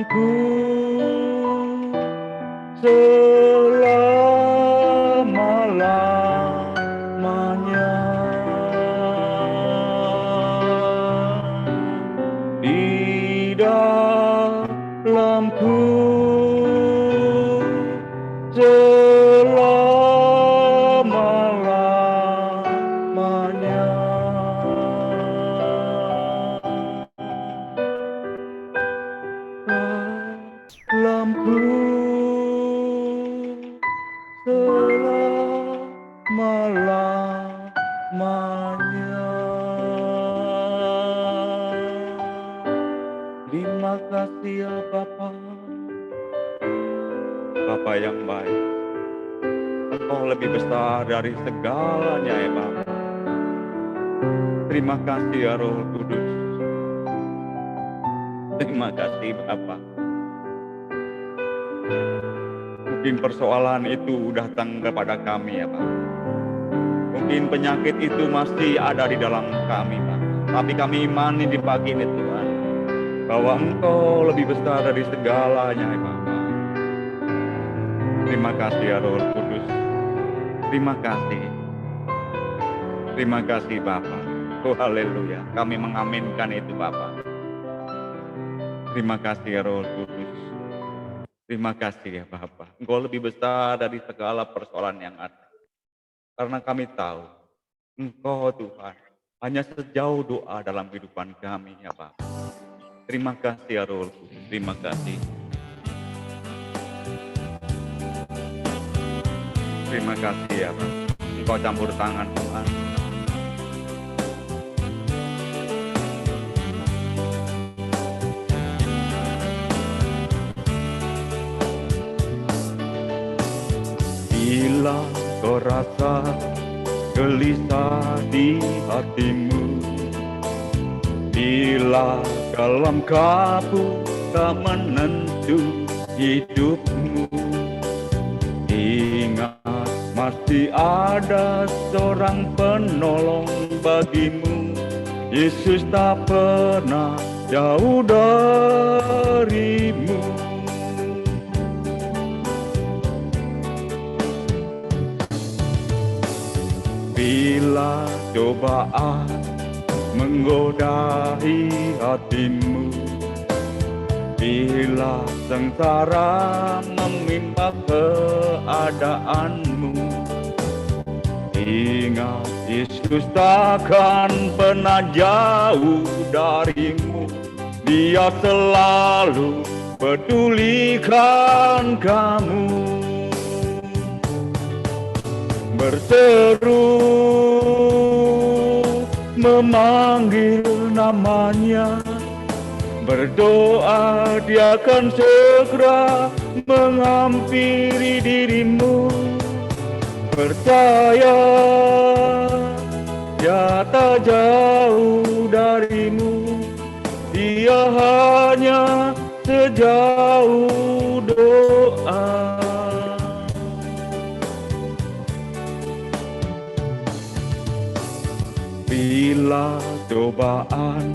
dalamku selama-lamanya. Di dalamku selama-lamanya. Dalamku selama-lamanya. Terima kasih ya Bapa, Bapa yang baik. Engkau lebih besar dari segalanya ya Bapa. Terima kasih ya Roh Kudus. Terima kasih Bapa. Mungkin persoalan itu datang kepada kami ya Pak. Mungkin penyakit itu masih ada di dalam kami Pak. Tapi kami imani di pagi ini Tuhan, bahwa Engkau lebih besar dari segalanya ya Bapak. Terima kasih ya Roh Kudus. Terima kasih. Terima kasih Bapak. Oh haleluya. Kami mengaminkan itu Bapak. Terima kasih ya Roh Kudus. Terima kasih ya Bapak. Engkau lebih besar dari segala persoalan yang ada. Karena kami tahu Engkau Tuhan hanya sejauh doa dalam kehidupan kami ya Bapak. Terima kasih ya Roh Kudus. Terima kasih. Terima kasih ya Bapak. Engkau campur tangan Tuhan. Bila kau rasa gelisah di hatimu, bila dalam kabut tak menentu hidupmu, ingat masih ada seorang penolong bagimu. Yesus tak pernah jauh darimu. Bila cobaan menggodai hatimu, bila sengsara memimpa keadaanmu, ingat Yesus takkan pernah jauh darimu. Dia selalu pedulikan kamu. Berseru memanggil namanya, berdoa dia akan segera menghampiri dirimu. Percaya dia tak jauh darimu, dia hanya sejauh doa. Bila cobaan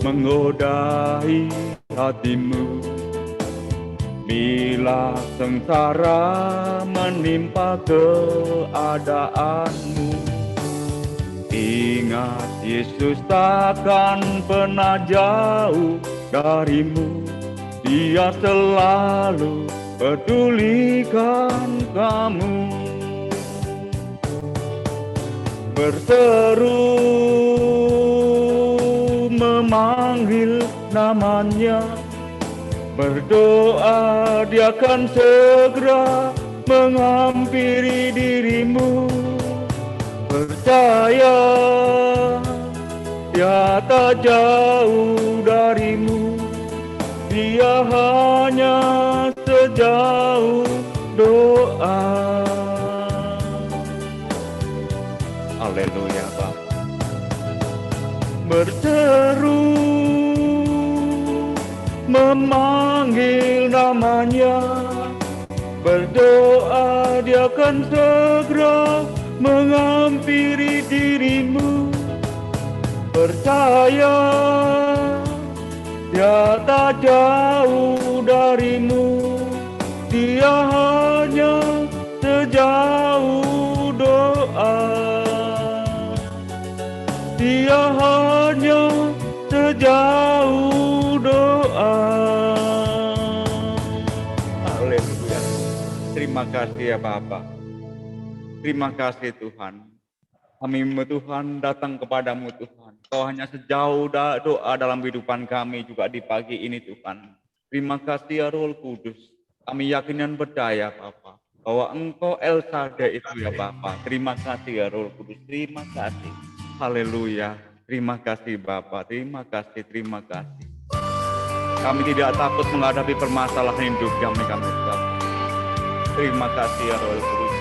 menggodai hatimu, bila sengsara menimpa keadaanmu, ingat Yesus takkan pernah jauh darimu. Dia selalu pedulikan kamu. Berseru memanggil namanya, berdoa dia akan segera menghampiri dirimu. Percaya dia tak jauh darimu, dia hanya sejauh doa. Haleluya Bapa. Berseru memanggil namanya, berdoa dia akan segera menghampiri dirimu. Percaya Dia tak jauh darimu, dia hanya sejauh doa. Dia hanya sejauh doa. Haleluya. Terima kasih ya Bapa. Terima kasih Tuhan. Kami Tuhan datang kepadamu Tuhan. Kau hanya sejauh doa dalam kehidupan kami juga di pagi ini Tuhan. Terima kasih ya Roh Kudus. Kami yakin dan percaya Bapa bahwa Engkau El Shaddai itu ya Bapa. Terima kasih ya Roh Kudus. Terima kasih. Haleluya. Terima kasih Bapa. Terima kasih. Terima kasih. Kami tidak takut menghadapi permasalahan hidup kami Bapa. Terima kasih ya Roh Kudus.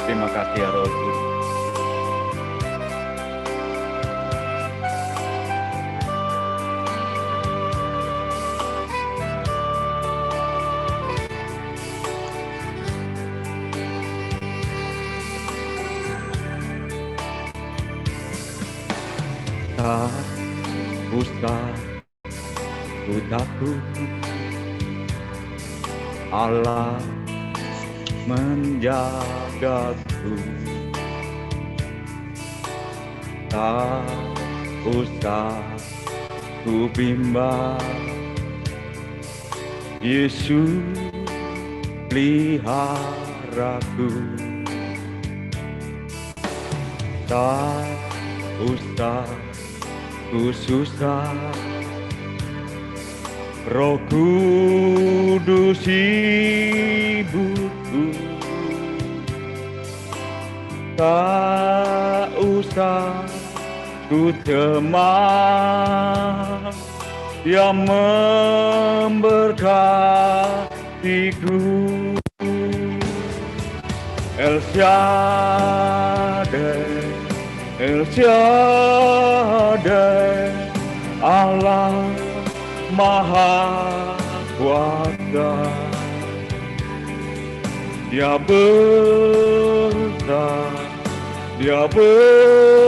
Terima kasih ya Roh Kudus. Tak usah ku takut, Allah menjagaku. Tak usah ku bimbang, Yesus peliharaku. Tak usah ku susah, Roh Kudus hiburku. Tak usah ku cemas, Dia memberkatiku. El Shaddai, El Shaddai, Allah Maha Kuasa. Dia besar, Dia besar,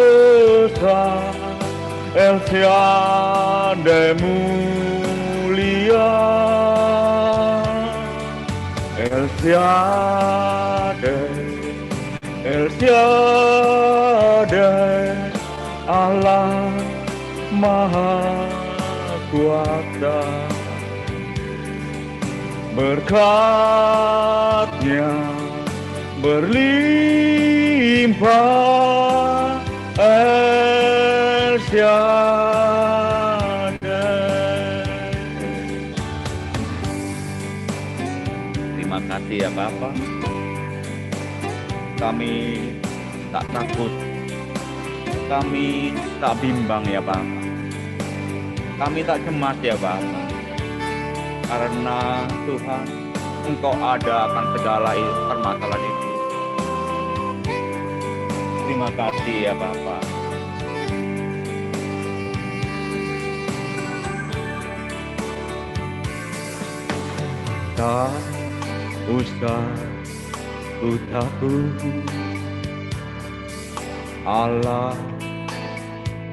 El Shaddai mulia, El Shaddai, El Shaddai, Allah Maha Kuasa. Berkat-Nya berlimpah, El Shaddai. Terima kasih ya Bapa. Kami tak takut, kami tak bimbang ya Bapa. Kami tak cemas ya Bapa. Karena Tuhan, Engkau ada akan segala permasalahan itu. Terima kasih ya Bapa. Tak usah ku takut, Allah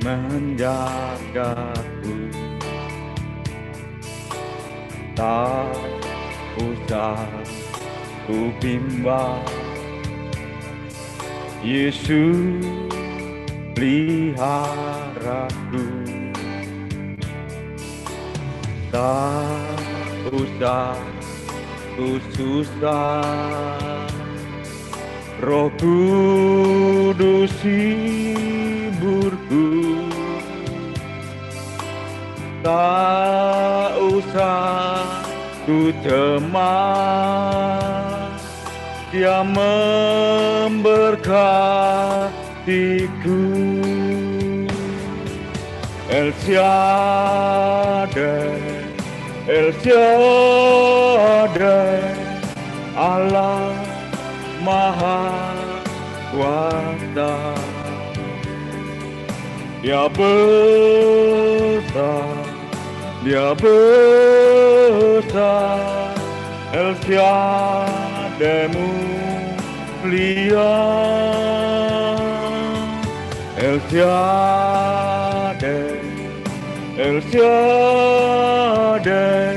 menjagaku. Tak usah ku bimbang, Yesus peliharaku. Tak usah ku susah, Roh Kudus hiburku. Tak usah ku cemas, Dia memberkatiku. El Shaddai, El Shaddai, Allah Maha Kuasa. Dia besar, Dia besar, El Shaddai mulia, mulia, El Shaddai, El Shaddai,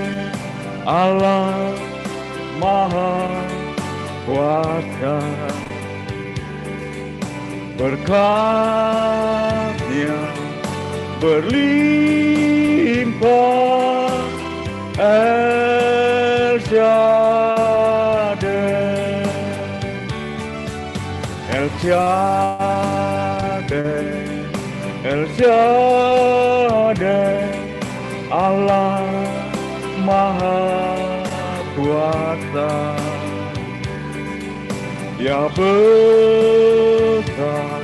Allah Maha Kuasa, berkatnya berlimpah, El Shaddai, El Shaddai, El Shaddai, Allah Maha Kuasa. Dia besar,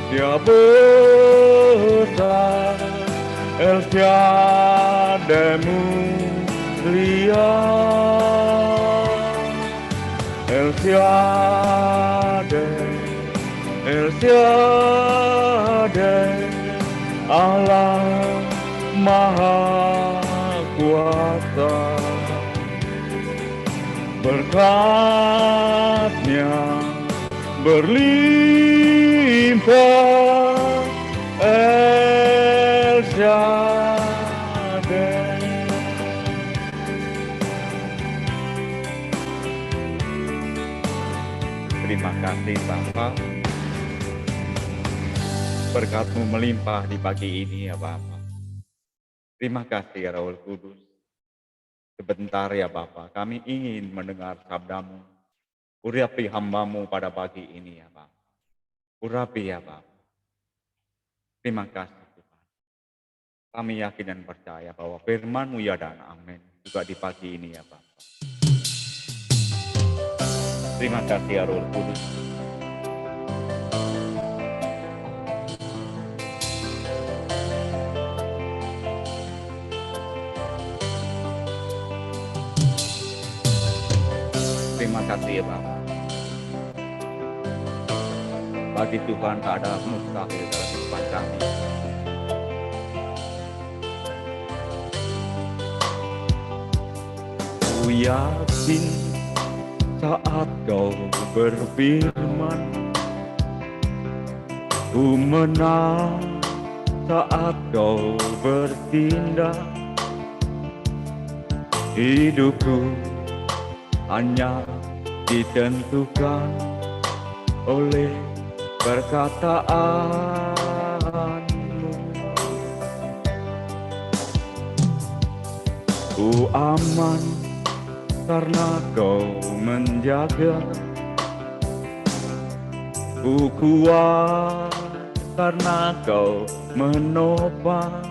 Dia besar, El Shaddai mulia, El Shaddai, El Shaddai, Allah Maha Kuasa, berkatnya berlimpah, El Shaddai. Terima kasih Bapa, berkat-Mu melimpah di pagi ini ya Bapa. Terima kasih ya Roh Kudus. Sebentar ya Bapa, kami ingin mendengar sabda-Mu. Urapi hamba-Mu pada pagi ini ya Bapa. Urapi ya Bapa. Terima kasih Tuhan. Kami yakin dan percaya bahwa firman-Mu ya dan amin juga di pagi ini ya Bapa. Terima kasih ya Roh Kudus. Terima kasih ya Bapa. Bagi Tuhan tak ada mustahil dalam kehidupan kami. Ku yakin saat Kau berfirman, ku menang saat Kau bertindak. Hidupku hanya ditentukan oleh perkataan-Mu. Ku aman karena Kau menjaga, ku kuat karena Kau menopang.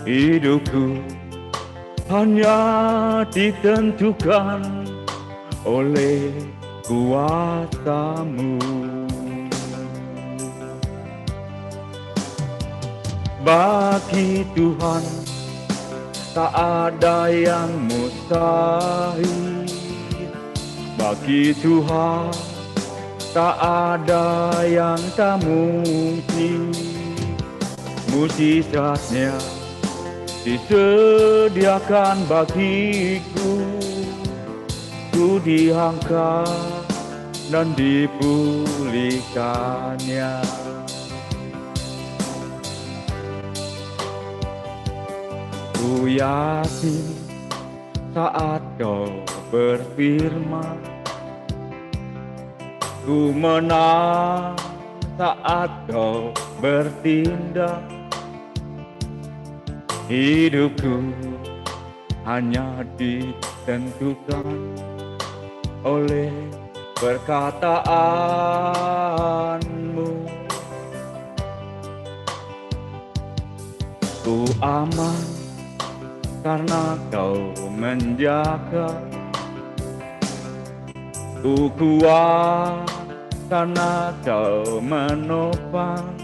Hidupku hanya ditentukan oleh kuasa-Mu. Bagi Tuhan tak ada yang mustahil. Bagi Tuhan tak ada yang tak mungkin. Mujizatnya disediakan bagiku, ku diangkat dan dipulihkannya. Ku yakin saat Kau berfirman, ku menang saat Kau bertindak. Hidupku hanya ditentukan oleh perkataan-Mu. Ku aman karena Kau menjaga, ku kuat karena Kau menopang.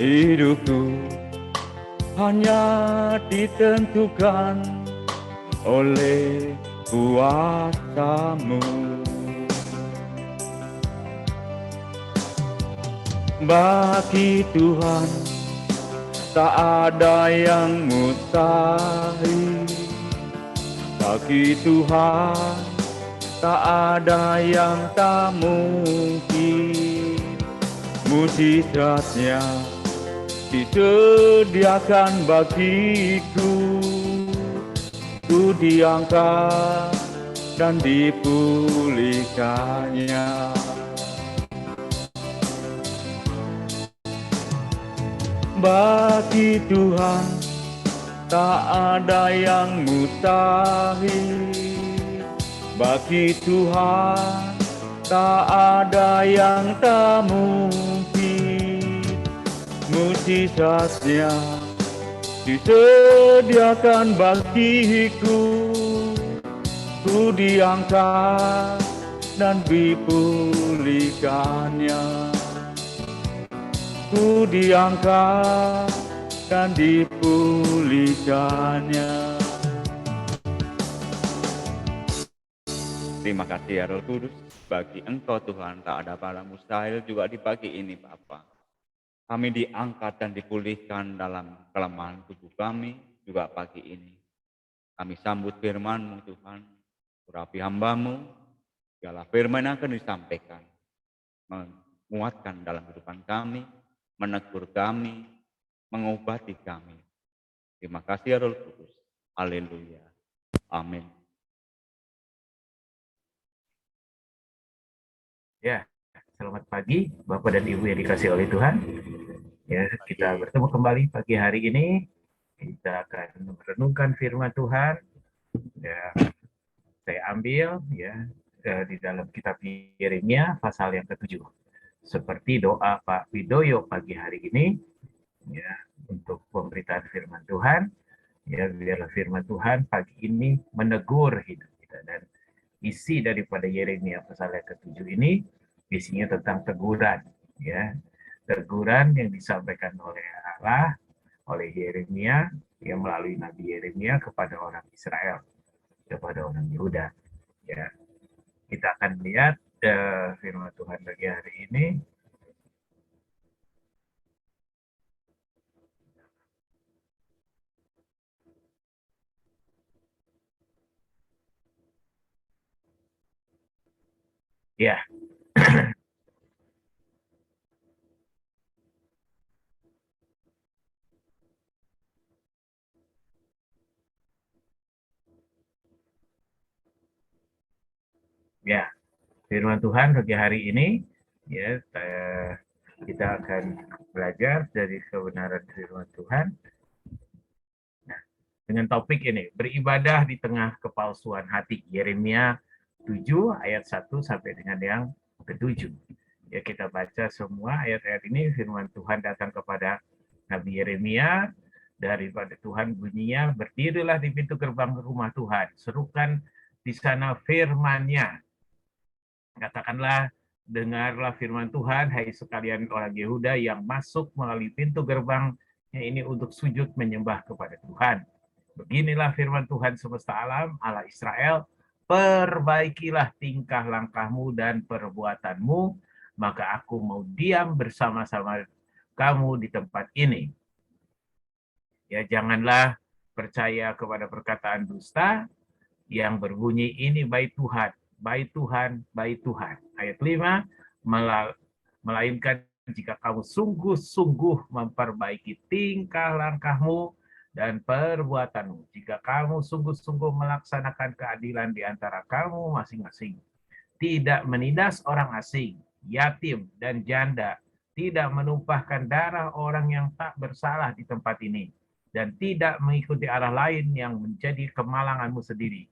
Hidupku hanya ditentukan oleh kuasa-Mu. Bagi Tuhan tak ada yang mustahil. Bagi Tuhan tak ada yang tak mungkin. Mujizatnya disediakan bagiku, ku diangkat dan dipulihkannya. Bagi Tuhan tak ada yang mustahil. Bagi Tuhan tak ada yang tak mungkin. Mujizatnya disediakan bagiku, ku diangkat dan dipulihkannya. Ku diangkat dan dipulihkannya. Terima kasih ya Roh Kudus, bagi Engkau Tuhan tak ada barang mustahil juga di pagi ini Bapa. Kami diangkat dan dipulihkan dalam kelemahan tubuh kami juga pagi ini. Kami sambut firman-Mu Tuhan, urapi hamba-Mu, segala firman yang akan disampaikan, menguatkan dalam kehidupan kami, menegur kami, mengobati kami. Terima kasih ya Roh Kudus. Haleluya. Amin. Ya, selamat pagi Bapak dan Ibu yang dikasihi oleh Tuhan. Ya, kita bertemu kembali pagi hari ini. Kita akan merenungkan firman Tuhan. Ya, saya ambil ya di dalam kitab Yeremia pasal yang ke-7. Seperti doa Pak Widoyo pagi hari ini, ya, untuk pemberitaan firman Tuhan. Ya, biarlah firman Tuhan pagi ini menegur hidup kita, dan isi daripada Yeremia pasal yang ke-7 ini isinya tentang teguran, ya, teguran yang disampaikan oleh Allah, oleh Yeremia, yang melalui Nabi Yeremia kepada orang Israel, kepada orang Yehuda. Ya, kita akan lihat firman Tuhan bagi hari ini. Ya, ya, firman Tuhan bagi hari ini, ya, kita akan belajar dari kebenaran firman Tuhan. Nah, dengan topik ini, beribadah di tengah kepalsuan hati, Yeremia 7 ayat 1 sampai dengan yang ke-7. Ya, kita baca semua ayat-ayat ini. Firman Tuhan datang kepada Nabi Yeremia daripada Tuhan, bunyinya, berdirilah di pintu gerbang rumah Tuhan, serukan di sana firman-Nya. Katakanlah, dengarlah firman Tuhan, hai sekalian orang Yehuda yang masuk melalui pintu gerbangnya ini untuk sujud menyembah kepada Tuhan. Beginilah firman Tuhan semesta alam, Allah Israel, perbaikilah tingkah langkahmu dan perbuatanmu, maka aku mau diam bersama-sama kamu di tempat ini. Ya, janganlah percaya kepada perkataan dusta yang berbunyi, ini bait Tuhan, bait Tuhan, bait Tuhan. Ayat 5, melainkan jika kamu sungguh-sungguh memperbaiki tingkah langkahmu dan perbuatanmu, jika kamu sungguh-sungguh melaksanakan keadilan di antara kamu masing-masing, tidak menindas orang asing, yatim, dan janda, tidak menumpahkan darah orang yang tak bersalah di tempat ini, dan tidak mengikuti arah lain yang menjadi kemalanganmu sendiri.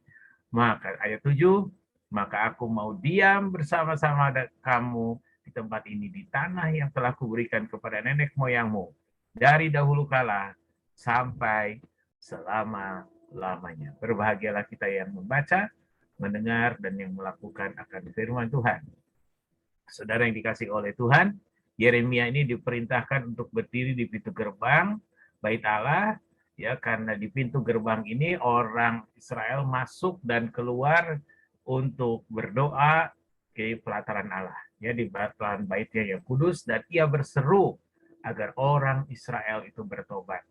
Maka ayat 7, maka aku mau diam bersama-sama kamu di tempat ini, di tanah yang telah kuberikan kepada nenek moyangmu dari dahulu kala sampai selama-lamanya. Berbahagialah kita yang membaca, mendengar, dan yang melakukan akan firman Tuhan. Saudara yang dikasihi oleh Tuhan, Yeremia ini diperintahkan untuk berdiri di pintu gerbang bait Allah, ya, karena di pintu gerbang ini orang Israel masuk dan keluar untuk berdoa ke pelataran Allah, ya, di pelataran baitnya yang kudus, dan ia berseru agar orang Israel itu bertobat.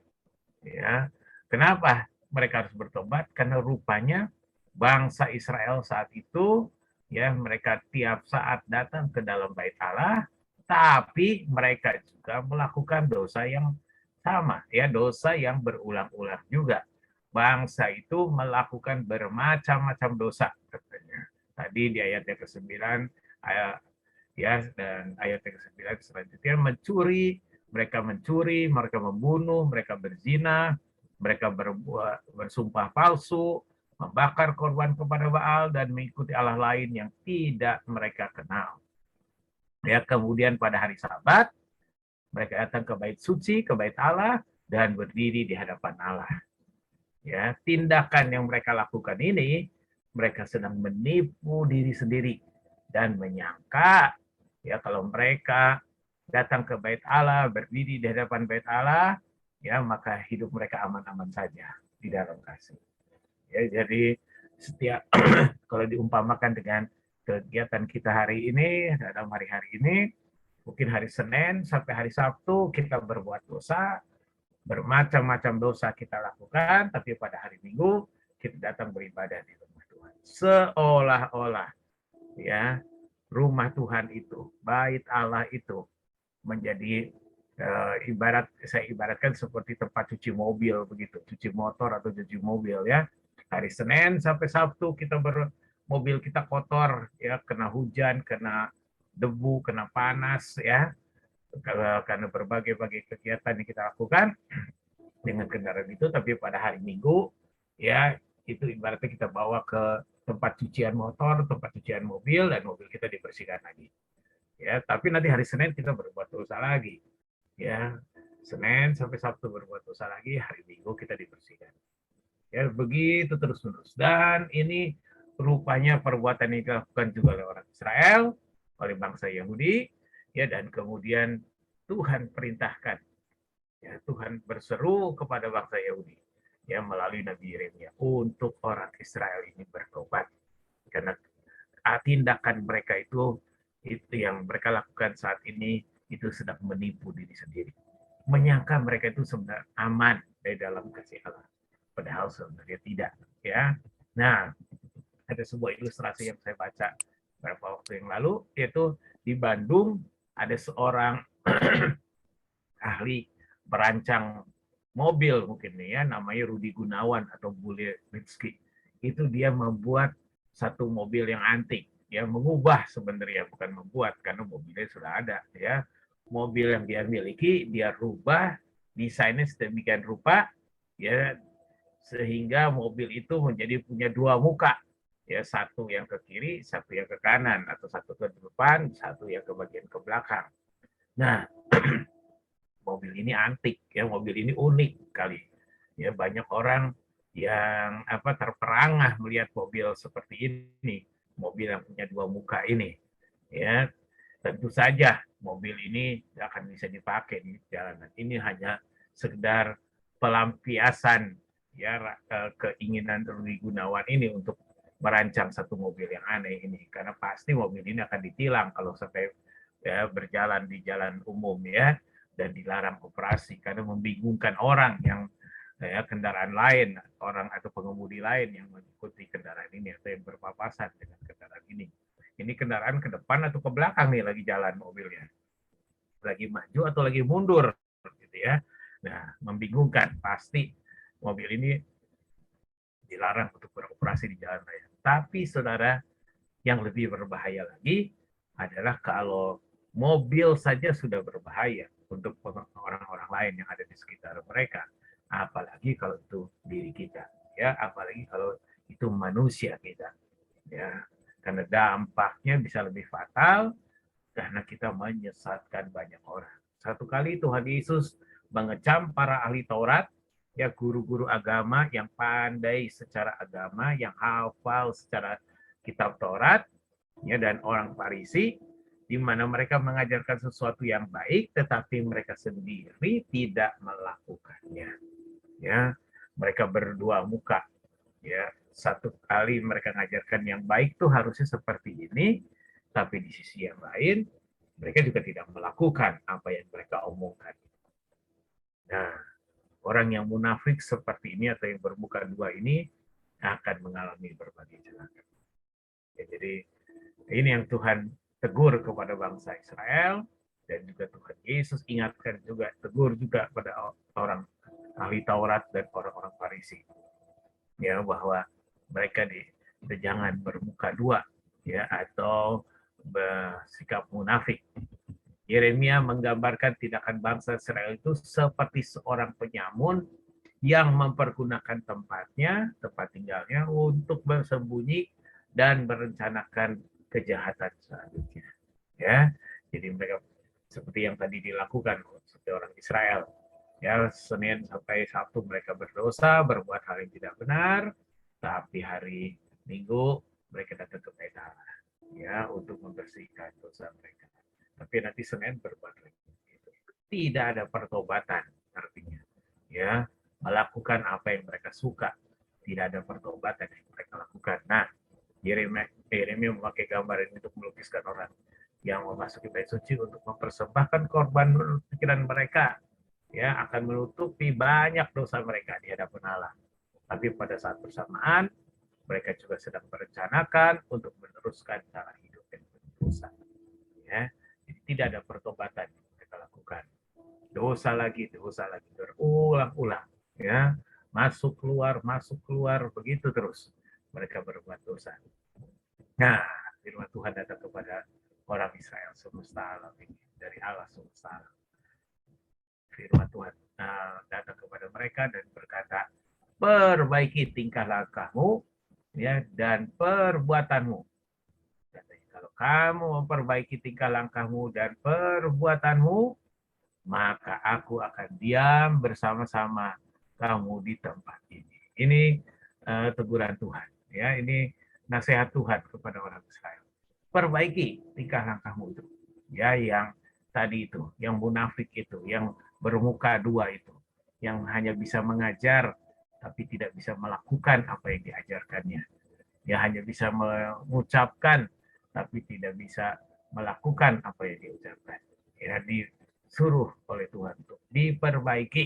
Ya, kenapa mereka harus bertobat? Karena rupanya bangsa Israel saat itu ya mereka tiap saat datang ke dalam bait Allah, tapi mereka juga melakukan dosa yang sama, ya dosa yang berulang-ulang juga. Bangsa itu melakukan bermacam-macam dosa, katanya. Tadi di ayat yang ke-9, ya, dan ayat yang ke-9 selanjutnya mencuri, mereka membunuh, mereka berzina, mereka bersumpah palsu, membakar korban kepada Baal dan mengikuti Allah lain yang tidak mereka kenal. Ya, kemudian pada hari Sabat mereka datang ke bait suci, ke bait Allah dan berdiri di hadapan Allah. Ya, tindakan yang mereka lakukan ini mereka sedang menipu diri sendiri dan menyangka ya kalau mereka datang ke bait Allah, berdiri di hadapan bait Allah, ya maka hidup mereka aman-aman saja di dalam kasih. Ya, jadi setiap kalau diumpamakan dengan kegiatan kita hari ini, dalam hari-hari ini, mungkin hari Senin sampai hari Sabtu kita berbuat dosa, bermacam-macam dosa kita lakukan, tapi pada hari Minggu kita datang beribadah di rumah Tuhan. Seolah-olah ya rumah Tuhan itu, bait Allah itu menjadi saya ibaratkan seperti tempat cuci mobil begitu, cuci motor atau cuci mobil ya. Hari Senin sampai Sabtu mobil kita kotor ya, kena hujan, kena debu, kena panas ya, karena berbagai kegiatan yang kita lakukan dengan kendaraan itu. Tapi pada hari Minggu ya itu ibaratnya kita bawa ke tempat cucian motor, tempat cucian mobil, dan mobil kita dibersihkan lagi ya. Tapi nanti hari Senin kita berbuat dosa lagi ya. Senin sampai Sabtu berbuat dosa lagi, hari Minggu kita dibersihkan ya, begitu terus menerus. Dan ini rupanya perbuatan yang dilakukan juga oleh orang Israel, oleh bangsa Yahudi ya. Dan kemudian Tuhan perintahkan ya, Tuhan berseru kepada bangsa Yahudi ya melalui Nabi Yeremia untuk orang Israel ini bertobat, karena tindakan mereka itu yang mereka lakukan saat ini itu sedang menipu diri sendiri, menyangka mereka itu sebenarnya aman dari dalam kasih Allah, padahal sebenarnya tidak ya. Nah, ada sebuah ilustrasi yang saya baca beberapa waktu yang lalu, yaitu di Bandung ada seorang ahli perancang mobil mungkin nih ya, namanya Rudi Gunawan atau Bule Rizky. Itu dia membuat satu mobil yang antik ya, mengubah sebenarnya, bukan membuat karena mobilnya sudah ada ya. Mobil yang dia miliki dia rubah desainnya sedemikian rupa ya, sehingga mobil itu menjadi punya dua muka ya, satu yang ke kiri, satu yang ke kanan, atau satu ke depan, satu yang ke bagian ke belakang. Nah, mobil ini antik ya, mobil ini unik kali ya, banyak orang yang terperangah melihat mobil seperti ini, mobil yang punya dua muka ini ya. Tentu saja mobil ini akan bisa dipakai di jalanan. Ini hanya sekedar pelampiasan ya keinginan Rudi Gunawan ini untuk merancang satu mobil yang aneh ini, karena pasti mobil ini akan ditilang kalau sampai ya berjalan di jalan umum ya, dan dilarang operasi karena membingungkan orang yang ya, kendaraan lain, orang atau pengemudi lain yang mengikuti kendaraan ini atau yang berpapasan dengan kendaraan ini. Ini kendaraan ke depan atau ke belakang nih lagi jalan mobilnya, lagi maju atau lagi mundur gitu ya. Nah, membingungkan, pasti mobil ini dilarang untuk beroperasi di jalan raya. Tapi saudara, yang lebih berbahaya lagi adalah kalau mobil saja sudah berbahaya untuk orang-orang lain yang ada di sekitar mereka, apalagi kalau itu diri kita ya, apalagi kalau itu manusia kita ya, karena dampaknya bisa lebih fatal karena kita menyesatkan banyak orang. Satu kali Tuhan Yesus mengecam para ahli Taurat ya, guru-guru agama yang pandai secara agama, yang hafal secara kitab Taurat ya, dan orang Farisi, di mana mereka mengajarkan sesuatu yang baik tetapi mereka sendiri tidak melakukannya ya. Mereka berdua muka ya, satu kali mereka mengajarkan yang baik tuh harusnya seperti ini, tapi di sisi yang lain mereka juga tidak melakukan apa yang mereka omongkan. Nah, orang yang munafik seperti ini atau yang bermuka dua ini akan mengalami berbagai celaka ya. Jadi Ini yang Tuhan tegur kepada bangsa Israel, dan juga Tuhan Yesus ingatkan juga, tegur juga pada orang ahli Taurat dan orang-orang Farisi, ya, bahwa mereka jangan bermuka dua, ya, atau bersikap munafik. Yeremia menggambarkan tindakan bangsa Israel itu seperti seorang penyamun yang mempergunakan tempat tinggalnya untuk bersembunyi dan merencanakan kejahatan selanjutnya. Ya, jadi mereka seperti yang tadi dilakukan seperti orang Israel. Ya, Senin sampai Sabtu mereka berdosa, berbuat hal yang tidak benar, tapi hari Minggu mereka datang ke bait Allah, ya, untuk membersihkan dosa mereka. Tapi nanti Senin berbuat lagi. Tidak ada pertobatan artinya, ya, melakukan apa yang mereka suka. Tidak ada pertobatan yang mereka lakukan. Nah, Yeremia memakai gambar ini untuk melukiskan orang yang memasuki bait suci untuk mempersembahkan korban pikiran mereka, ya, akan menutupi banyak dosa mereka di hadapan Allah. Tapi pada saat bersamaan mereka juga sedang merencanakan untuk meneruskan cara hidup yang berdosa. Ya, jadi tidak ada pertobatan yang mereka lakukan. Dosa lagi berulang-ulang. Ya, masuk keluar begitu terus. Mereka berbuat dosa. Nah, firman Tuhan datang kepada orang Israel semesta alam ini, dari Allah semesta alam. Firman Tuhan datang kepada mereka dan berkata, perbaiki tingkah langkahmu, ya, dan perbuatanmu. Kalau kamu memperbaiki tingkah langkahmu dan perbuatanmu, maka aku akan diam bersama-sama kamu di tempat ini. Ini teguran Tuhan, ya, ini nasihat Tuhan kepada orang Israel. Perbaiki tingkah langkahmu itu, ya, yang tadi itu, yang munafik itu, yang bermuka dua itu, yang hanya bisa mengajar tapi tidak bisa melakukan apa yang diajarkannya, ya, hanya bisa mengucapkan tapi tidak bisa melakukan apa yang diucapkan, ya, disuruh oleh Tuhan untuk diperbaiki.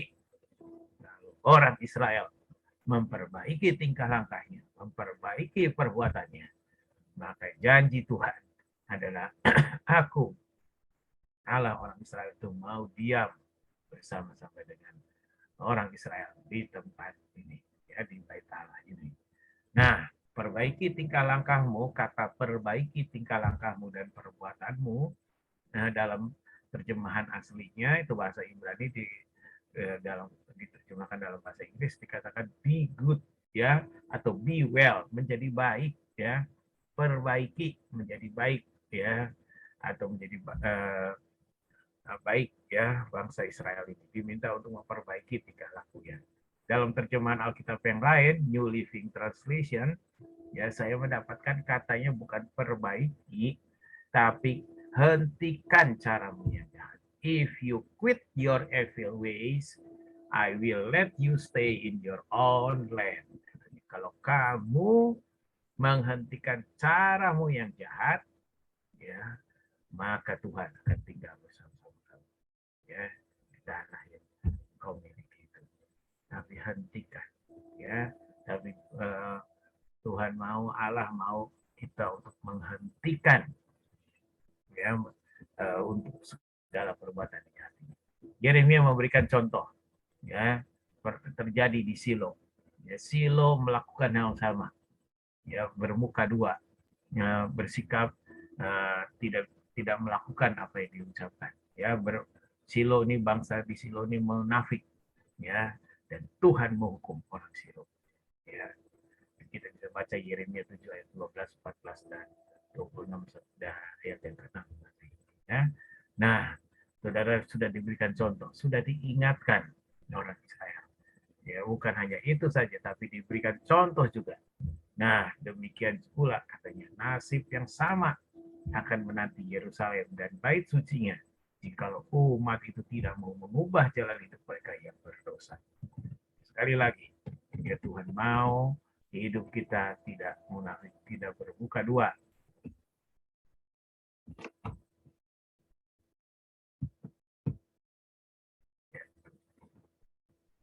Lalu orang Israel memperbaiki tingkah langkahnya, memperbaiki perbuatannya, maka janji Tuhan adalah aku, Allah orang Israel itu mau diam bersama-sama dengan orang Israel di tempat ini, ya, di bait Allah ini. Nah, perbaiki tingkah langkahmu, kata perbaiki tingkah langkahmu dan perbuatanmu, nah, dalam terjemahan aslinya itu bahasa Ibrani dalam diterjemahkan dalam bahasa Inggris dikatakan be good, ya, atau be well, menjadi baik, ya, perbaiki menjadi baik, ya, atau menjadi baik, ya, bangsa Israel ini diminta untuk memperbaiki tingkah lakunya. Dalam terjemahan Alkitab yang lain, New Living Translation, ya, saya mendapatkan katanya bukan perbaiki, tapi hentikan caramu yang jahat. If you quit your evil ways, I will let you stay in your own land. Kalau kamu menghentikan caramu yang jahat, ya, maka Tuhan akan tinggal bersama kamu, ya, di tanah yang kau miliki itu. Tapi hentikan, ya, tapi Tuhan mau, Allah mau kita untuk menghentikan, ya, untuk segala perbuatan jahat. Yeremia memberikan contoh, ya, terjadi di Silo. Ya, Silo melakukan hal sama, ya, bermuka dua, ya, bersikap tidak melakukan apa yang diucapkan, ya, Silo ini, bangsa di Silo ini munafik, ya, dan Tuhan menghukum orang Silo, ya. Kita bisa baca Yeremia 7 ayat 12, 14 dan 26 sudah ayat yang ke-6, ya. Nah, saudara sudah diberikan contoh, sudah diingatkan orang Israel. Ya, bukan hanya itu saja, tapi diberikan contoh juga. Nah, demikian pula katanya nasib yang sama akan menanti Yerusalem dan bait sucinya jikalau umat itu tidak mau mengubah jalan hidup mereka yang berdosa. Sekali lagi, ya, Tuhan mau hidup kita tidak munafik, tidak bermuka dua.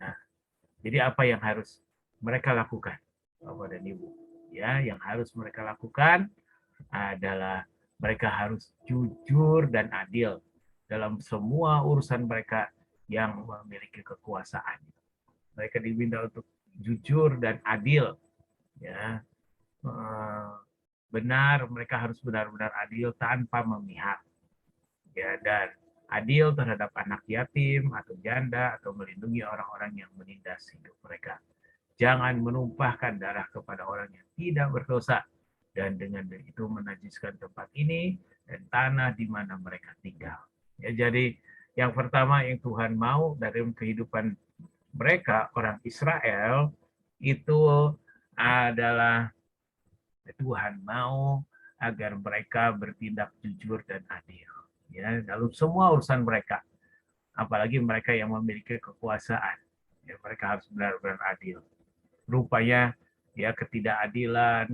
Nah, jadi apa yang harus mereka lakukan, Bapak dan Ibu? Ya, yang harus mereka lakukan adalah mereka harus jujur dan adil dalam semua urusan mereka yang memiliki kekuasaan. Mereka diminta untuk jujur dan adil, ya. Benar, mereka harus benar-benar adil tanpa memihak, ya, dan adil terhadap anak yatim atau janda atau melindungi orang-orang yang menindas hidup mereka. Jangan menumpahkan darah kepada orang yang tidak berdosa dan dengan itu menajiskan tempat ini dan tanah di mana mereka tinggal. Ya, jadi yang pertama yang Tuhan mau dari kehidupan mereka, orang Israel, itu adalah Tuhan mau agar mereka bertindak jujur dan adil. Ya, dalam semua urusan mereka, apalagi mereka yang memiliki kekuasaan, ya, mereka harus benar-benar adil. Rupanya ya ketidakadilan,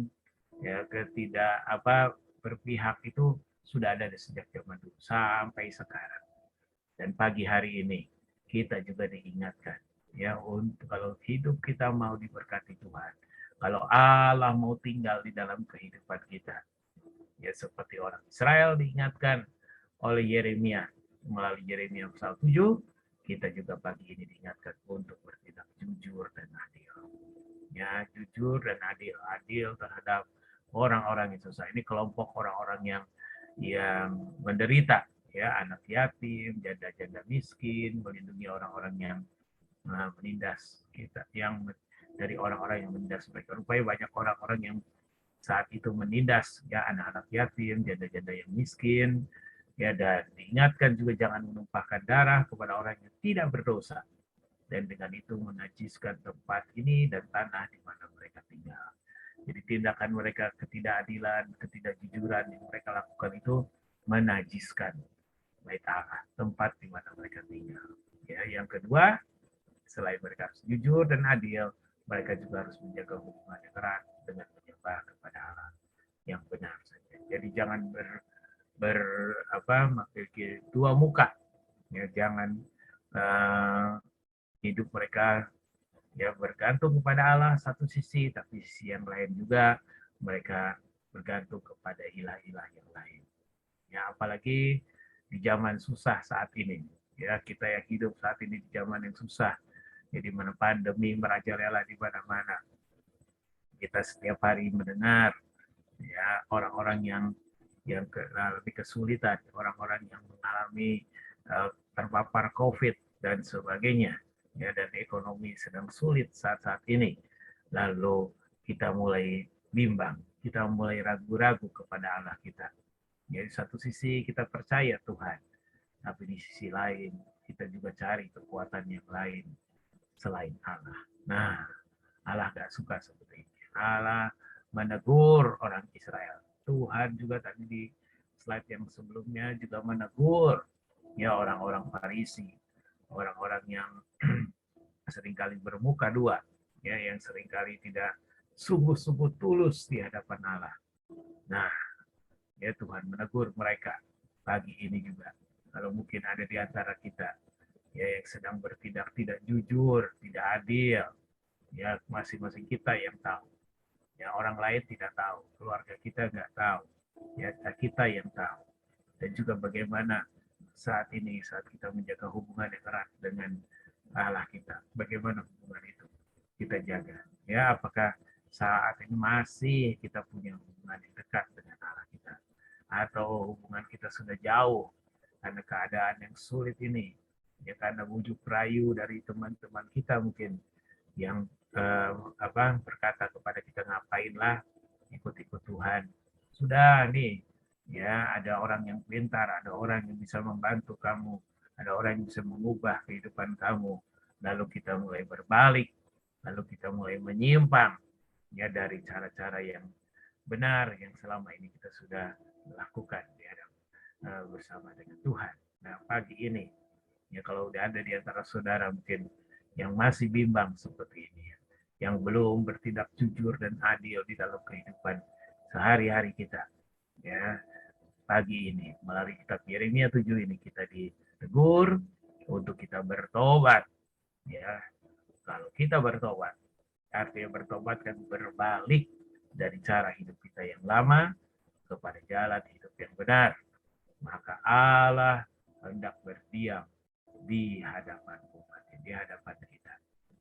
ya berpihak itu sudah ada sejak zaman dulu sampai sekarang. Dan pagi hari ini kita juga diingatkan, ya, untuk kalau hidup kita mau diberkati Tuhan, kalau Allah mau tinggal di dalam kehidupan kita, ya seperti orang Israel diingatkan oleh Yeremia melalui Yeremia pasal 7, kita juga pagi ini diingatkan untuk bertindak jujur dan adil. Ya, jujur dan adil terhadap orang-orang yang susah. Ini kelompok orang-orang yang menderita, ya, anak yatim, janda-janda miskin, melindungi orang-orang yang menindas kita, yang dari orang-orang yang menindas mereka. Rupanya banyak orang-orang yang saat itu menindas, ya, anak-anak yatim, janda-janda yang miskin, ya, dan diingatkan juga jangan menumpahkan darah kepada orang yang tidak berdosa dan dengan itu menajiskan tempat ini dan tanah di mana mereka tinggal. Jadi tindakan mereka ketidakadilan, ketidakjujuran yang mereka lakukan itu menajiskan bait Allah, tempat di mana mereka tinggal. Ya, yang kedua, selain mereka harus jujur dan adil, mereka juga harus menjaga hubungan yang erat dengan menyembah kepada Allah yang benar saja. Jadi jangan memiliki dua muka. Ya, jangan hidup mereka ya bergantung kepada Allah satu sisi, tapi sisi yang lain juga mereka bergantung kepada ilah-ilah yang lain. Ya, apalagi di zaman susah saat ini. Ya, kita yang hidup saat ini di zaman yang susah, jadi mana pandemi merajalela di mana-mana. Kita setiap hari mendengar, ya, orang-orang yang lebih kesulitan, orang-orang yang mengalami terpapar COVID dan sebagainya, ya, dan ekonomi sedang sulit saat-saat ini. Lalu kita mulai bimbang, kita mulai ragu-ragu kepada Allah kita. Jadi satu sisi kita percaya Tuhan, tapi di sisi lain kita juga cari kekuatan yang lain selain Allah. Nah, Allah gak suka seperti ini. Allah menegur orang Israel. Tuhan juga tadi di slide yang sebelumnya juga menegur, ya, orang-orang Farisi, orang-orang yang seringkali bermuka dua, ya, yang seringkali tidak sungguh-sungguh tulus di hadapan Allah. Nah, ya, Tuhan menegur mereka pagi ini juga. Kalau mungkin ada di antara kita, ya, yang sedang bertindak tidak jujur, tidak adil, ya, masing-masing kita yang tahu. Ya, orang lain tidak tahu, keluarga kita nggak tahu, ya, kita yang tahu. Dan juga bagaimana saat ini, saat kita menjaga hubungan yang erat dengan Allah kita, bagaimana hubungan itu kita jaga. Ya, apakah saat ini masih kita punya hubungan yang dekat dengan Allah kita, atau hubungan kita sudah jauh karena keadaan yang sulit ini, ya, karena bujuk rayu dari teman-teman kita mungkin yang berkata kepada kita, ngapainlah ikut-ikut Tuhan, sudah nih, ya, ada orang yang pintar, ada orang yang bisa membantu kamu, ada orang yang bisa mengubah kehidupan kamu. Lalu kita mulai berbalik, lalu kita mulai menyimpang, ya, dari cara-cara yang benar yang selama ini kita sudah lakukan di bersama dengan Tuhan. Nah, pagi ini, ya, kalau udah ada di antara saudara mungkin yang masih bimbang seperti ini, yang belum bertindak jujur dan adil di dalam kehidupan sehari-hari kita, ya, pagi ini melalui kitab Yeremia 7 ini kita ditegur untuk kita bertobat, ya. Kalau kita bertobat, artinya bertobat kan berbalik dari cara hidup kita yang lama, kepada jalan hidup yang benar, maka Allah hendak berdiam di hadapan umat, di hadapan kita.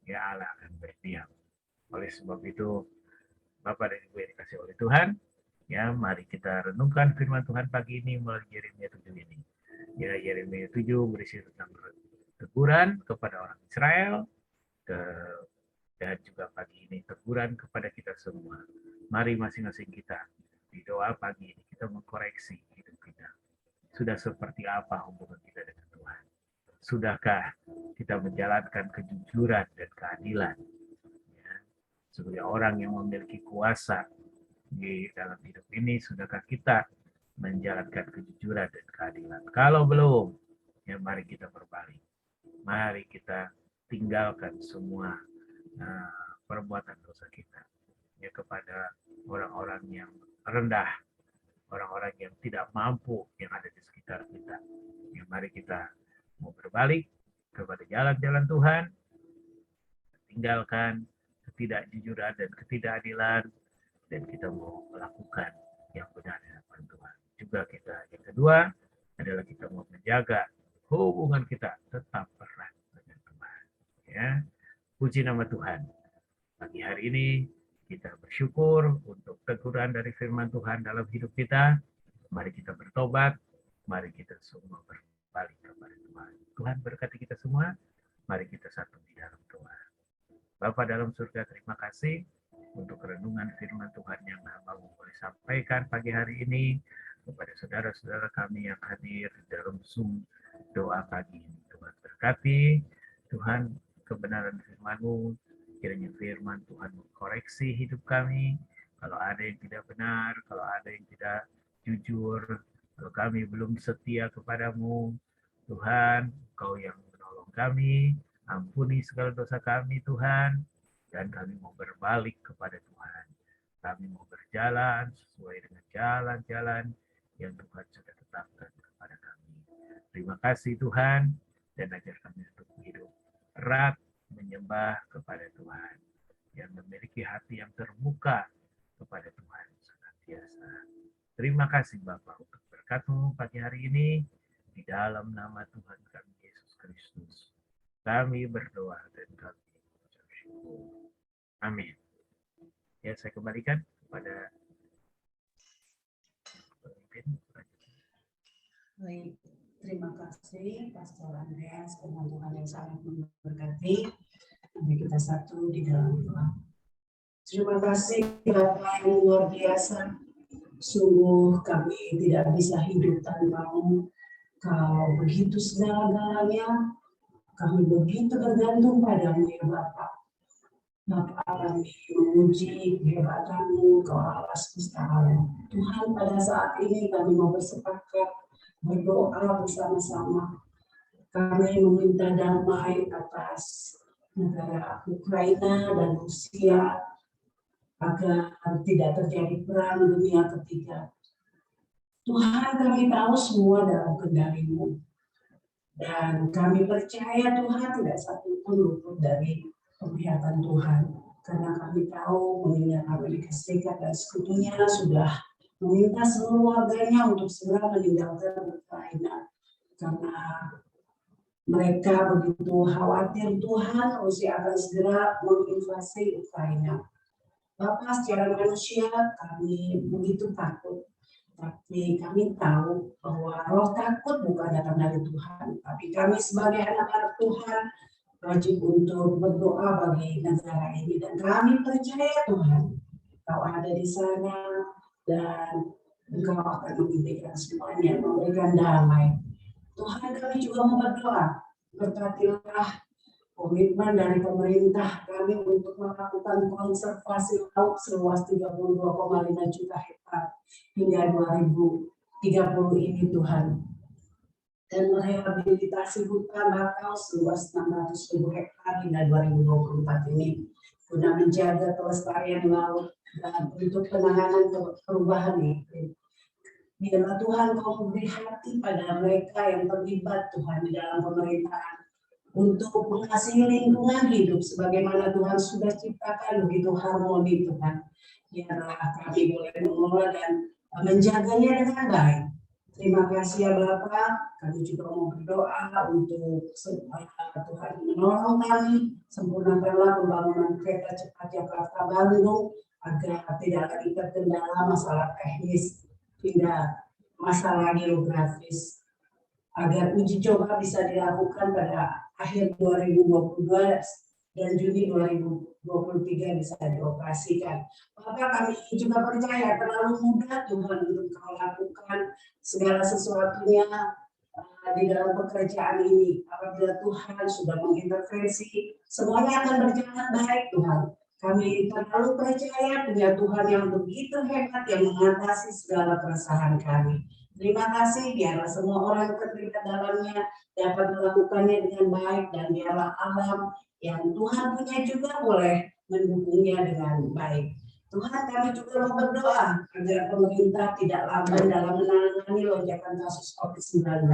Ya, Allah akan berdiam. Oleh sebab itu, Bapak dan Ibu yang dikasih oleh Tuhan, ya, mari kita renungkan firman Tuhan pagi ini melalui Yeremia 7 ini. Ya, Yeremia 7 berisi tentang teguran kepada orang Israel, dan juga pagi ini teguran kepada kita semua. Mari masing-masing kita di doa pagi ini kita mengkoreksi hidup kita. Sudah seperti apa hubungan kita dengan Tuhan? Sudahkah kita menjalankan kejujuran dan keadilan? Ya, sebagai orang yang memiliki kuasa di dalam hidup ini, sudahkah kita menjalankan kejujuran dan keadilan? Kalau belum, ya mari kita berbalik. Mari kita tinggalkan semua perbuatan dosa kita, ya, kepada orang-orang yang rendah, orang-orang yang tidak mampu yang ada di sekitar kita. Ya, mari kita mau berbalik kepada jalan-jalan Tuhan, tinggalkan ketidakjujuran dan ketidakadilan, dan kita mau melakukan yang benar di hadapan Tuhan. Juga kita, yang kedua adalah kita mau menjaga hubungan kita tetap erat dengan Tuhan. Ya, puji nama Tuhan. Pagi hari ini kita bersyukur untuk teguran dari firman Tuhan dalam hidup kita. Mari kita bertobat, mari kita semua berbalik kepada Tuhan. Tuhan berkati kita semua, mari kita satu di dalam doa. Bapa dalam surga, terima kasih untuk renungan firman Tuhan yang hamba-Mu boleh sampaikan pagi hari ini kepada saudara-saudara kami yang hadir di dalam Zoom doa pagi ini. Tuhan berkati, Tuhan kebenaran firman-Mu, kiranya firman Tuhan mengkoreksi hidup kami. Kalau ada yang tidak benar, kalau ada yang tidak jujur, kalau kami belum setia kepadamu, Tuhan, Engkau yang menolong kami, ampuni segala dosa kami, Tuhan, dan kami mau berbalik kepada Tuhan. Kami mau berjalan sesuai dengan jalan-jalan yang Tuhan sudah tetapkan kepada kami. Terima kasih Tuhan, dan ajar kami untuk hidup erat menyembah kepada Tuhan, yang memiliki hati yang terbuka kepada Tuhan senantiasa. Terima kasih Bapa untuk berkat-Mu pagi hari ini, di dalam nama Tuhan kami Yesus Kristus. Kami berdoa dan kami mengucap syukur. Amin. Ya, saya kembalikan kepada pemimpin. Baik, terima kasih Pastor Andreas, firman Tuhan yang sangat memberkati. Mari kita satu di dalam doa. Terima kasih Bapak yang luar biasa. Sungguh kami tidak bisa hidup tanpa-Mu. Kau begitu segala-galanya. Kami begitu bergantung padamu ya Bapak. Bapak kami memuji kehebatan-Mu, Kau Allah semesta alam. Tuhan, pada saat ini kami mau bersepakat berdoa bersama-sama. Kami meminta damai atas negara Ukraina dan Rusia agar tidak terjadi perang dunia ketiga. Tuhan, kami tahu semua dalam kendali-Mu. Dan kami percaya Tuhan tidak satu pun luput dari penglihatan Tuhan. Karena kami tahu mengingat Amerika Serikat dan sekutunya sudah meminta seluruh warganya untuk segera meninggalkan Ukraina. Karena mereka begitu khawatir Tuhan Rusia akan segera menginvasi Ukraina. Bapak, secara manusia kami begitu takut. Tapi kami tahu bahwa roh takut bukan datang dari Tuhan. Tapi kami sebagai anak-anak Tuhan wajib untuk berdoa bagi negara ini. Dan kami percaya Tuhan, Kau ada di sana dan Engkau akan membimbing semuanya, memberikan damai. Tuhan, kami juga mau berdoa, berkatilah komitmen dari pemerintah kami untuk melakukan konservasi laut seluas 32,5 juta hektar hingga 2030 ini Tuhan. Dan merehabilitasi hutan bakau seluas 600.000 hektar hingga 2024 ini guna menjaga kelestarian laut dan untuk penanganan perubahan iklim. Biarlah Tuhan Kau memberi hati pada mereka yang terlibat Tuhan di dalam pemerintahan untuk mengasihi lingkungan hidup sebagaimana Tuhan sudah ciptakan begitu harmoni Tuhan. Biarlah kami boleh mengelola dan menjaganya dengan baik. Terima kasih ya Bapak, kami juga mau berdoa untuk supaya Tuhan menolong kami, sempurnakanlah pembangunan kereta cepat Jakarta Bandung, agar tidak lagi terkendala masalah teknis, tidak masalah geografis, agar uji coba bisa dilakukan pada akhir 2022 dan Juni 2023 bisa dioperasikan. Maka kami juga percaya terlalu mudah Tuhan untuk kau lakukan segala sesuatunya di dalam pekerjaan ini. Apabila Tuhan sudah mengintervensi, semuanya akan berjalan baik Tuhan. Kami terlalu percaya punya Tuhan yang begitu hebat yang mengatasi segala keresahan kami. Terima kasih, biarlah semua orang terlibat dalamnya dapat melakukannya dengan baik, dan biarlah alam yang Tuhan punya juga boleh mendukungnya dengan baik. Tuhan, kami juga mau berdoa agar pemerintah tidak lamban dalam menangani lonjakan kasus COVID-19.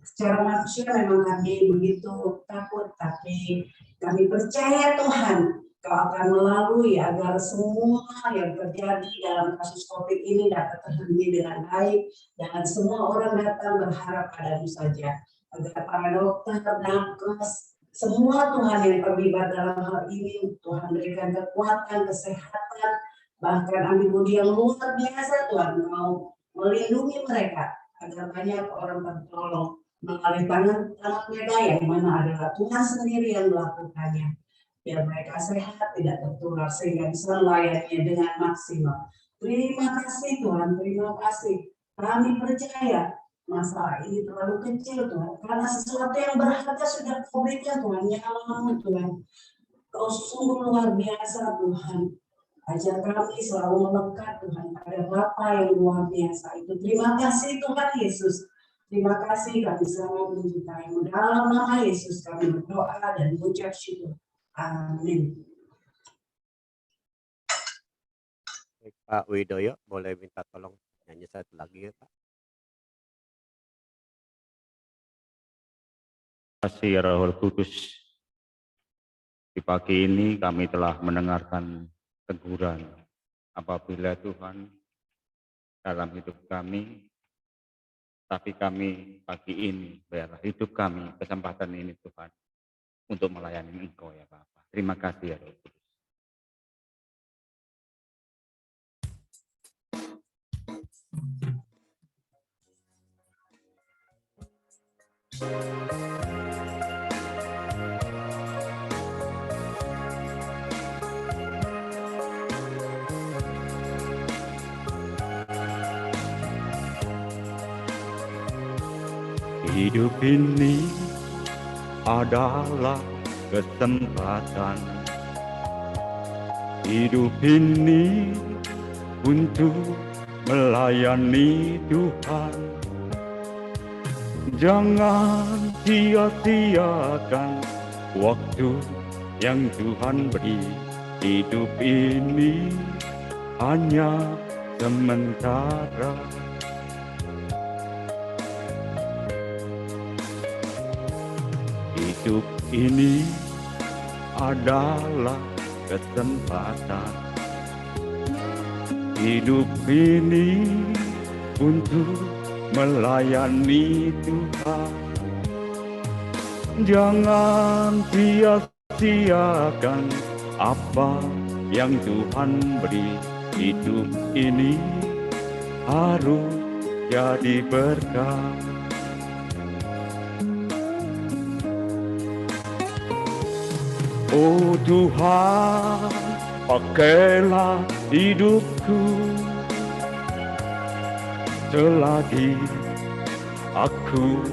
Secara manusia memang kami begitu takut, tapi kami percaya Tuhan, Kau akan melalui agar semua yang terjadi dalam kasus COVID ini dapat terhenti dengan baik, dan semua orang datang berharap padamu saja. Agar para dokter, nakes, semua Tuhan yang terlibat dalam hal ini, Tuhan berikan kekuatan, kesehatan, bahkan antibodi yang luar biasa Tuhan, mau melindungi mereka agar banyak orang tertolong melalui tangan mereka yang mana adalah Tuhan sendiri yang melakukannya. Biar mereka sehat, tidak tertular, sehingga bisa melayaninya dengan maksimal. Terima kasih Tuhan, terima kasih. Kami percaya masalah ini terlalu kecil Tuhan, karena sesuatu yang berharga sudah Kau berikan Tuhan, nyawamu Tuhan. Kau sungguh luar biasa Tuhan. Ajar kami selalu melekat Tuhan pada Bapa yang luar biasa itu. Terima kasih Tuhan Yesus. Terima kasih, kami selalu mencintaimu. Dalam nama Yesus kami berdoa dan mengucap syukur. Amin. Pak Widoyo, boleh minta tolong nyanyi satu lagi ya Pak? Terima kasih ya Roh Kudus. Di pagi ini kami telah mendengarkan teguran apabila Tuhan dalam hidup kami, tapi kami pagi ini biarlah hidup kami kesempatan ini Tuhan untuk melayani Engkau ya Bapa. Terima kasih ya Roh Kudus. Hidup ini adalah kesempatan. Hidup ini untuk melayani Tuhan. Jangan sia-siakan waktu yang Tuhan beri. Hidup ini hanya sementara. Hidup ini adalah kesempatan. Hidup ini untuk melayani Tuhan. Jangan sia-siakan apa yang Tuhan beri. Hidup ini harus jadi berkat. Oh Tuhan, pakailah hidupku selagi aku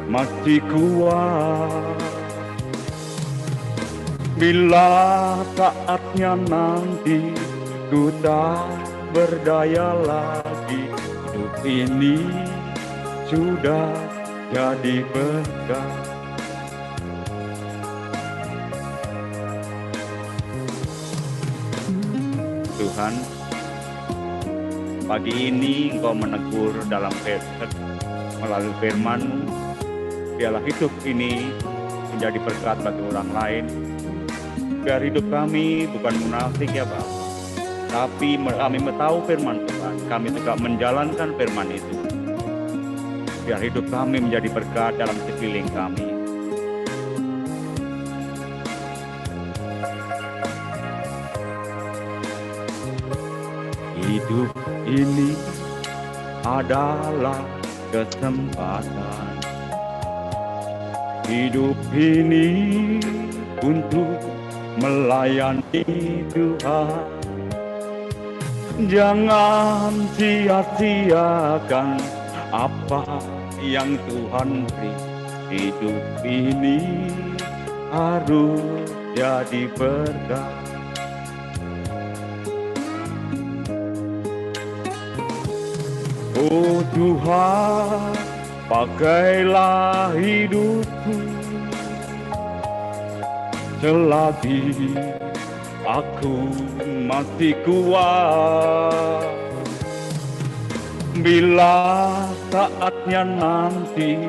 masih kuat. Bila saatnya nanti ku tak berdaya lagi, hidup ini sudah jadi berkat. Tuhan, pagi ini Engkau menegur dalam melalui firman-Mu, biarlah hidup ini menjadi berkat bagi orang lain. Biar hidup kami bukan munafik ya Bapak, tapi kami tahu firman-Mu Tuhan, kami juga menjalankan firman itu. Biar hidup kami menjadi berkat dalam sekeliling kami. Hidup ini adalah kesempatan. Hidup ini untuk melayani Tuhan. Jangan sia-siakan apa yang Tuhan beri. Hidup ini harus jadi berkat. Oh Tuhan, pakailah hidupku selagi aku masih kuat. Bila saatnya nanti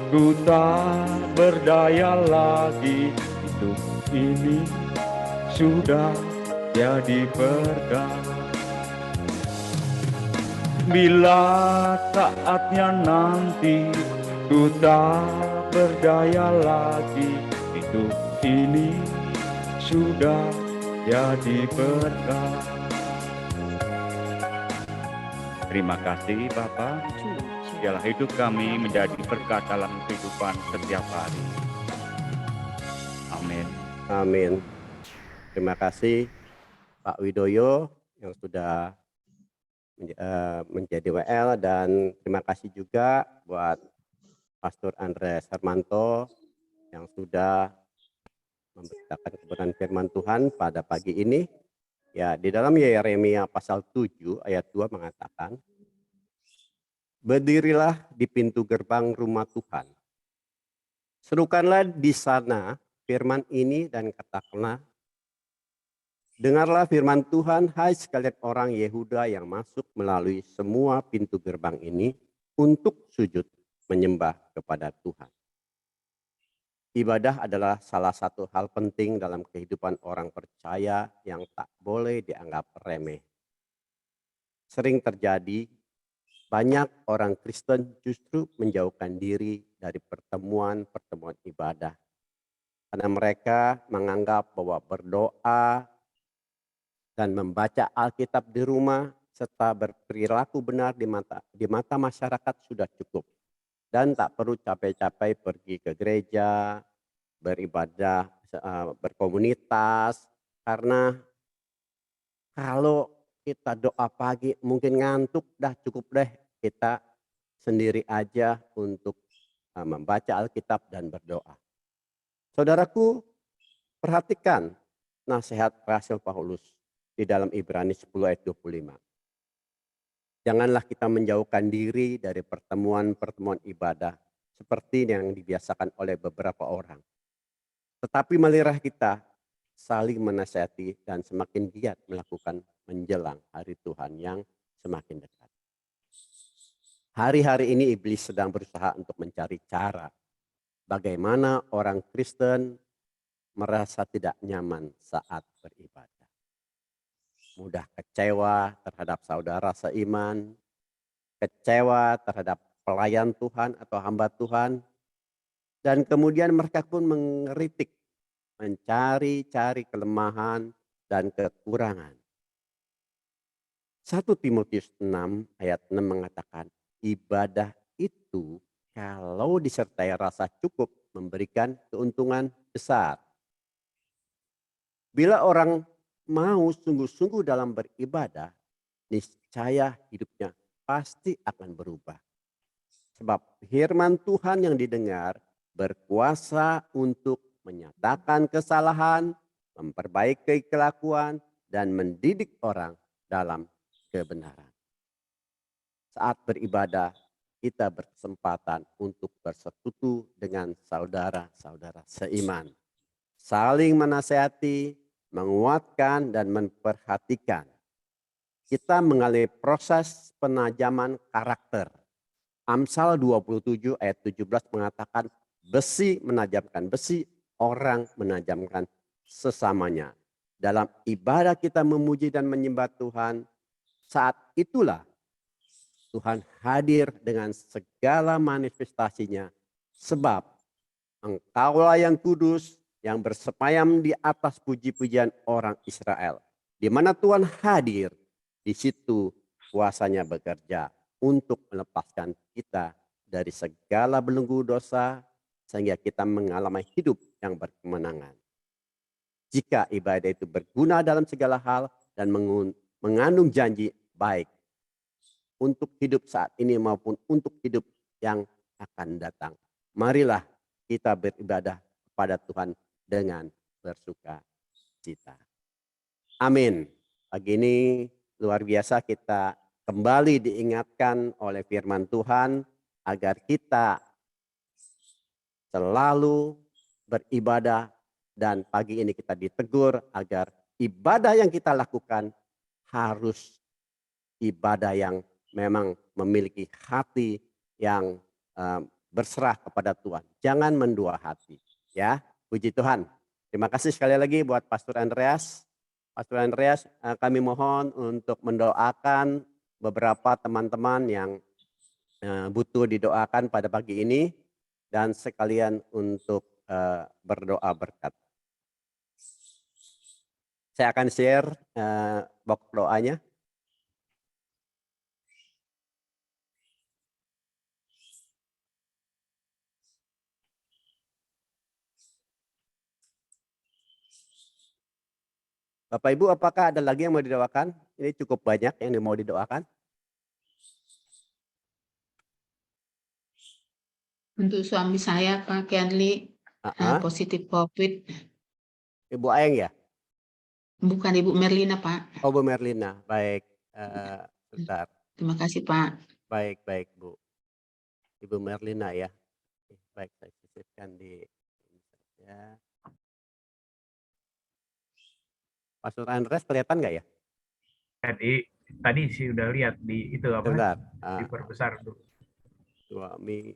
ku tak berdaya lagi, hidup ini sudah jadi berkat. Bila saatnya nanti ku tak berdaya lagi, hidup ini sudah jadi berkat. Terima kasih Bapa, biarlah hidup kami menjadi berkat dalam kehidupan setiap hari. Amin. Amin. Terima kasih Pak Widoyo yang sudah menjadi WL, dan terima kasih juga buat Pastor Andres Hermanto yang sudah memberitakan kebenaran firman Tuhan pada pagi ini. Ya, di dalam Yeremia pasal 7 ayat 2 mengatakan, berdirilah di pintu gerbang rumah Tuhan. Serukanlah di sana firman ini dan katakanlah, dengarlah firman Tuhan, hai sekalian orang Yehuda yang masuk melalui semua pintu gerbang ini untuk sujud menyembah kepada Tuhan. Ibadah adalah salah satu hal penting dalam kehidupan orang percaya yang tak boleh dianggap remeh. Sering terjadi, banyak orang Kristen justru menjauhkan diri dari pertemuan-pertemuan ibadah. Karena mereka menganggap bahwa berdoa dan membaca Alkitab di rumah serta berperilaku benar di mata masyarakat sudah cukup. Dan tak perlu capek-capek pergi ke gereja, beribadah, berkomunitas. Karena kalau kita doa pagi mungkin ngantuk, dah cukup deh kita sendiri aja untuk membaca Alkitab dan berdoa. Saudaraku, perhatikan nasihat Rasul Paulus di dalam Ibrani 10 ayat 25. Janganlah kita menjauhkan diri dari pertemuan-pertemuan ibadah seperti yang dibiasakan oleh beberapa orang. Tetapi marilah kita saling menasihati dan semakin giat melakukan menjelang hari Tuhan yang semakin dekat. Hari-hari ini iblis sedang berusaha untuk mencari cara bagaimana orang Kristen merasa tidak nyaman saat beribadah. Mudah kecewa terhadap saudara seiman, kecewa terhadap pelayan Tuhan atau hamba Tuhan, dan kemudian mereka pun mengkritik, mencari-cari kelemahan dan kekurangan. 1 Timotius 6 ayat 6 mengatakan, ibadah itu kalau disertai rasa cukup memberikan keuntungan besar. Bila orang mau sungguh-sungguh dalam beribadah, niscaya hidupnya pasti akan berubah. Sebab firman Tuhan yang didengar berkuasa untuk menyatakan kesalahan, memperbaiki kelakuan, dan mendidik orang dalam kebenaran. Saat beribadah, kita berkesempatan untuk bersekutu dengan saudara-saudara seiman. Saling menasihati, menguatkan, dan memperhatikan. Kita mengalami proses penajaman karakter. Amsal 27 ayat 17 mengatakan, besi menajamkan besi, orang menajamkan sesamanya. Dalam ibadah kita memuji dan menyembah Tuhan, saat itulah Tuhan hadir dengan segala manifestasinya. Sebab Engkaulah yang kudus, yang bersemayam di atas puji-pujian orang Israel. Di mana Tuhan hadir, di situ kuasanya bekerja untuk melepaskan kita dari segala belenggu dosa, sehingga kita mengalami hidup yang berkemenangan. Jika ibadah itu berguna dalam segala hal dan mengandung janji baik untuk hidup saat ini maupun untuk hidup yang akan datang. Marilah kita beribadah kepada Tuhan dengan bersuka cita. Amin. Pagi ini luar biasa kita kembali diingatkan oleh firman Tuhan agar kita selalu beribadah, dan pagi ini kita ditegur agar ibadah yang kita lakukan harus ibadah yang memang memiliki hati yang berserah kepada Tuhan. Jangan mendua hati, ya. Puji Tuhan. Terima kasih sekali lagi buat Pastor Andreas. Pastor Andreas, kami mohon untuk mendoakan beberapa teman-teman yang butuh didoakan pada pagi ini, dan sekalian untuk berdoa berkat. Saya akan share box doanya. Bapak Ibu, apakah ada lagi yang mau didoakan? Ini cukup banyak yang mau didoakan. Untuk suami saya, Pak Kianli, positif COVID. Ibu Ayeng ya? Bukan Ibu Merlina, Pak. Oh, Bu Merlina. Baik. Bentar. Terima kasih, Pak. Baik, baik, Bu. Ibu Merlina ya. Baik, saya sisipkan di ya. Pastor Andreas kelihatan nggak ya? Tadi sih udah lihat di itu apa? Bentar. Diperbesar dulu. Suami.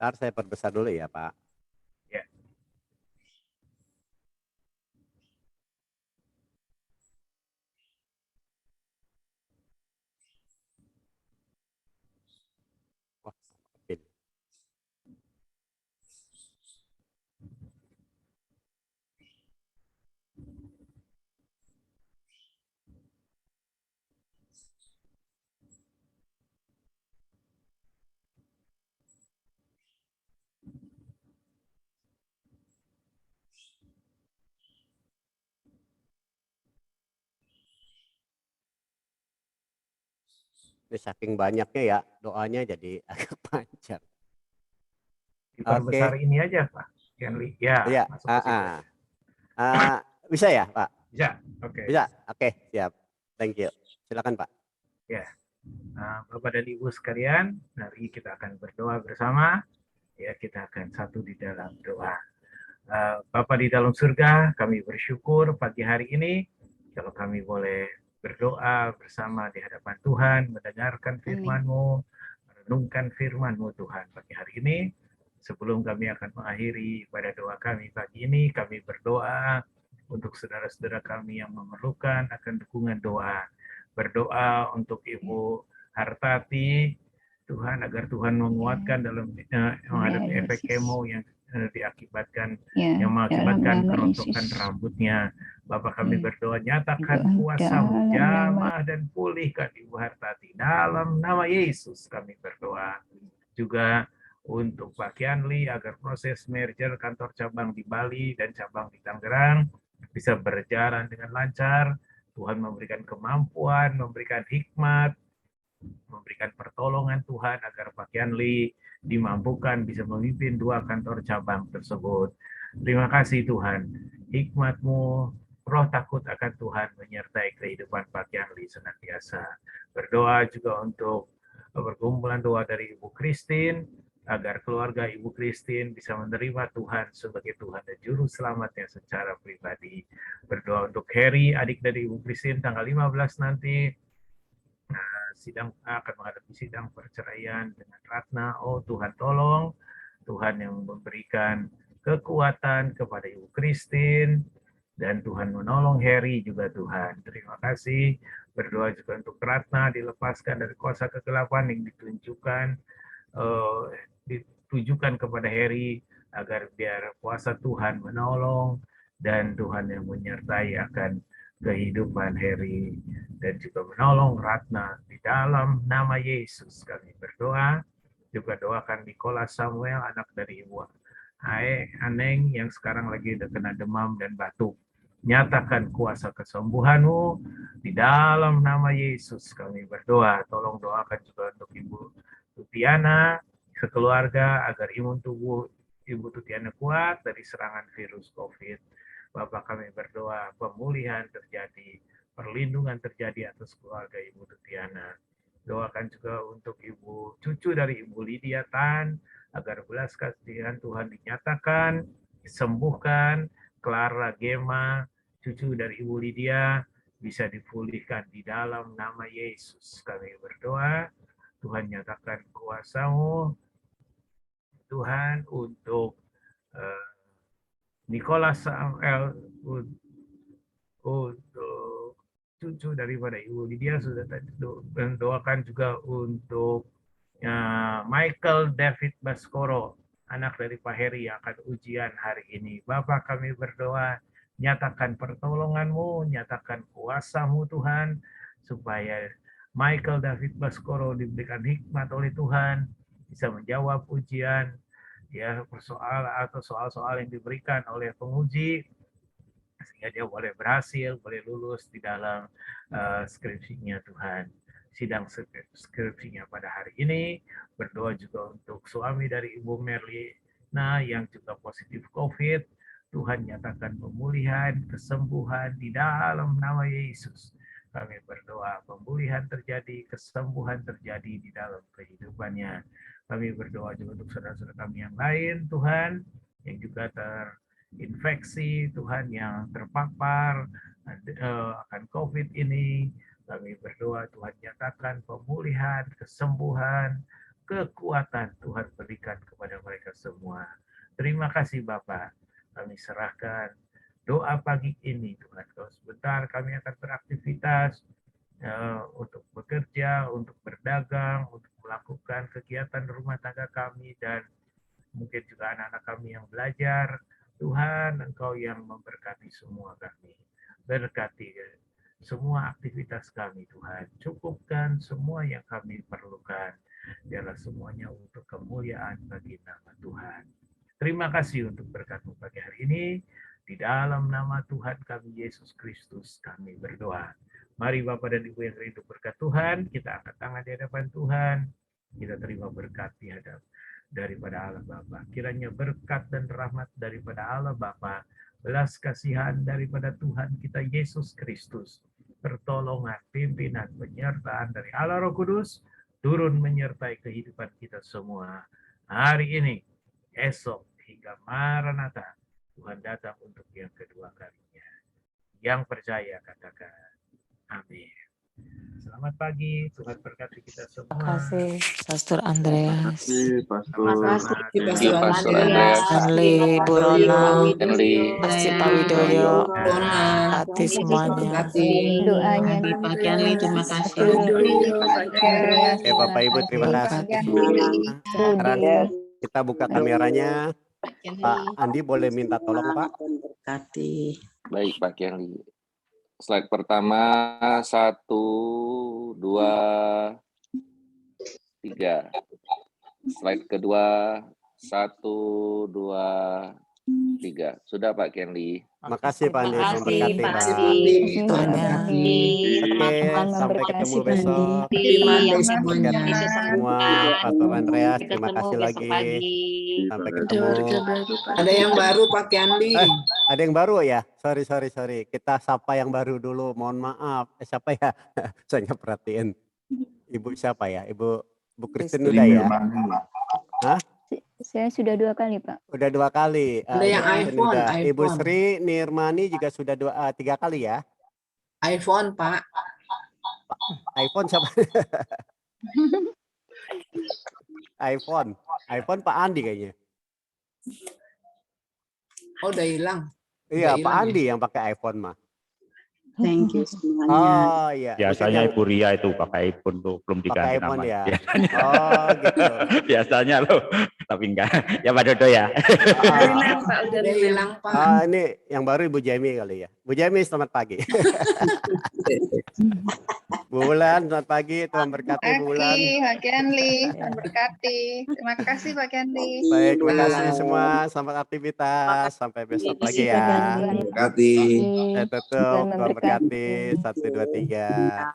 Ntar saya perbesar dulu ya, Pak. Ya. Wah, oke. Ini saking banyaknya ya, doanya jadi agak panjang. Diperbesar ini aja, Pak. Ya, ya. masuk ke situ. Bisa ya, Pak? Bisa. Oke. Bisa. Oke, siap. Thank you. Silakan, Pak. Ya. Bapak dan Ibu sekalian, mari kita akan berdoa bersama. Ya, kita akan satu di dalam doa. Bapa di dalam surga, kami bersyukur pagi hari ini kalau kami boleh berdoa bersama di hadapan Tuhan, mendengarkan firman-Mu, merenungkan firman-Mu Tuhan pagi hari ini. Sebelum kami akan mengakhiri pada doa kami pagi ini, kami berdoa untuk saudara-saudara kami yang memerlukan akan dukungan doa. Berdoa untuk Ibu Hartati, Tuhan agar Tuhan menguatkan dalam menghadapi efek kemo yang diakibatkan yang mengakibatkan kerontokan rambutnya. Bapak kami berdoa, nyatakan kuasa-Mu, jamah dan pulihkan Ibu Hartati. Dalam nama Yesus kami berdoa. Juga untuk Pak Kianli agar proses merger kantor cabang di Bali dan cabang di Tangerang bisa berjalan dengan lancar. Tuhan memberikan kemampuan, memberikan hikmat, memberikan pertolongan Tuhan agar Pak Kianli dimampukan bisa memimpin 2 kantor cabang tersebut. Terima kasih Tuhan, hikmat-Mu, roh takut akan Tuhan menyertai kehidupan Pak Kianli senantiasa. Berdoa juga untuk perkumpulan doa dari Ibu Christine, agar keluarga Ibu Christine bisa menerima Tuhan sebagai Tuhan dan Juru Selamatnya secara pribadi. Berdoa untuk Harry, adik dari Ibu Christine, tanggal 15 nanti sidang akan menghadapi sidang perceraian dengan Ratna. Oh Tuhan tolong, Tuhan yang memberikan kekuatan kepada Ibu Christine, dan Tuhan menolong Harry juga Tuhan. Terima kasih. Berdoa juga untuk Ratna dilepaskan dari kuasa kegelapan yang ditujukan kepada Harry, agar biar kuasa Tuhan menolong dan Tuhan yang menyertai akan kehidupan Harry dan juga menolong Ratna di dalam nama Yesus kami berdoa. Juga doakan Nicholas Samuel, anak dari Ibu Aneng yang sekarang lagi kena demam dan batuk. Nyatakan kuasa kesembuhan-Mu di dalam nama Yesus kami berdoa. Tolong doakan juga untuk Ibu Tutiana sekeluarga agar imun tubuh Ibu Tutiana kuat dari serangan virus COVID. Bapak kami berdoa pemulihan terjadi, perlindungan terjadi atas keluarga Ibu Tutiana. Doakan juga untuk Ibu cucu dari Ibu Lydia Tan, agar belas kasihan Tuhan dinyatakan, disembuhkan. Clara Gema, cucu dari Ibu Lydia, bisa dipulihkan di dalam nama Yesus. Kami berdoa, Tuhan nyatakan kuasa-Mu, Tuhan, untuk Nicholas Samuel, untuk cucu daripada Ibu Lydia sudah tadi doakan juga untuk Michael David Baskoro, anak dari Pak Heri yang akan ujian hari ini. Bapak kami berdoa, nyatakan pertolongan-Mu, nyatakan kuasa-Mu Tuhan, supaya Michael David Baskoro diberikan hikmat oleh Tuhan, bisa menjawab ujian, ya, soal-soal yang diberikan oleh penguji, sehingga dia boleh berhasil, boleh lulus di dalam skripsinya Tuhan. Sidang skripsinya pada hari ini. Berdoa juga untuk suami dari Ibu Merlina yang juga positif COVID. Tuhan nyatakan pemulihan, kesembuhan di dalam nama Yesus. Kami berdoa pemulihan terjadi, kesembuhan terjadi di dalam kehidupannya. Kami berdoa juga untuk saudara-saudara kami yang lain, Tuhan, yang juga terinfeksi, Tuhan, yang terpapar akan COVID ini. Kami berdoa Tuhan nyatakan pemulihan, kesembuhan, kekuatan Tuhan berikan kepada mereka semua. Terima kasih Bapak. Kami serahkan doa pagi ini Tuhan. Kalau sebentar kami akan beraktivitas untuk bekerja, untuk berdagang, untuk melakukan kegiatan rumah tangga kami, dan mungkin juga anak-anak kami yang belajar. Tuhan, Engkau yang memberkati semua kami. Berkati semua aktivitas kami Tuhan. Cukupkan semua yang kami perlukan. Biarlah semuanya untuk kemuliaan bagi nama Tuhan. Terima kasih untuk berkat-Mu pagi hari ini. Di dalam nama Tuhan kami Yesus Kristus kami berdoa. Mari Bapak dan Ibu yang rindu berkat Tuhan, kita angkat tangan di hadapan Tuhan. Kita terima berkat di hadapan daripada Allah Bapa. Kiranya berkat dan rahmat daripada Allah Bapa, belas kasihan daripada Tuhan kita Yesus Kristus, pertolongan, pimpinan, penyertaan dari Allah Roh Kudus turun menyertai kehidupan kita semua hari ini, esok, hingga Maranatha. Tuhan datang untuk yang kedua kalinya. Yang percaya katakan amin. Selamat pagi, Tuhan berkati kita semua. Terima kasih, Pastor Andreas. Terima kasih, Pastor Andreas. Henry, Bu Rona, Henry. Pasti Pak Widoyo, Rona, hati semuanya. Doanya Pak Kianli, terima kasih. Oke Bapak Ibu terima kasih. Sekarang kita buka kameranya. Pak Andi boleh minta tolong Pak? Baik Pak Kelly. Slide pertama 1, 2, 3. Slide kedua 1, 2, 3. Sudah Pak Kelly. Makasih Pak Andi, memberkati Pak. Oke, sampai ketemu besok. Semua Pastor Andreas, terima kasih lagi. Sampai ketemu. Ada yang baru Pak Kianli. Ada yang baru ya? Sorry. Kita sapa yang baru dulu. Mohon maaf. Siapa ya? Saya nggak perhatiin. Ibu siapa ya? Ibu Christine udah ya? Hah? Saya sudah 2 kali, Pak. Udah 2 kali. Ada yang ini iPhone, udah. Ibu iPhone. Sri Nirmani juga sudah 3 kali ya. iPhone, Pak. iPhone siapa? iPhone Pak Andi kayaknya. Oh, udah hilang. Iya, Udah Pak hilang Andi yang pakai iPhone mah. Thank you semuanya. Oh iya. Biasanya Mungkin Ibu Ria itu pakai iPhone tuh, belum pakai diganti iPhone namanya. ya. Biasanya. Oh gitu. Biasanya loh, tapi enggak. Ya Pak Dodo ya. Udah hilang, Pak. Ini yang baru Ibu Jamie kali ya. Bu Jamie, selamat pagi. Bu Wulan, selamat pagi. Tuhan berkati Bu Wulan. Pak Kenli, Tuhan berkati. Terima kasih Pak Kenli. Baik, terima kasih semua. Selamat aktivitas. Sampai besok lagi ya. Terima kasih. Saya tutup. Tuhan berkati. 1, 2, 3.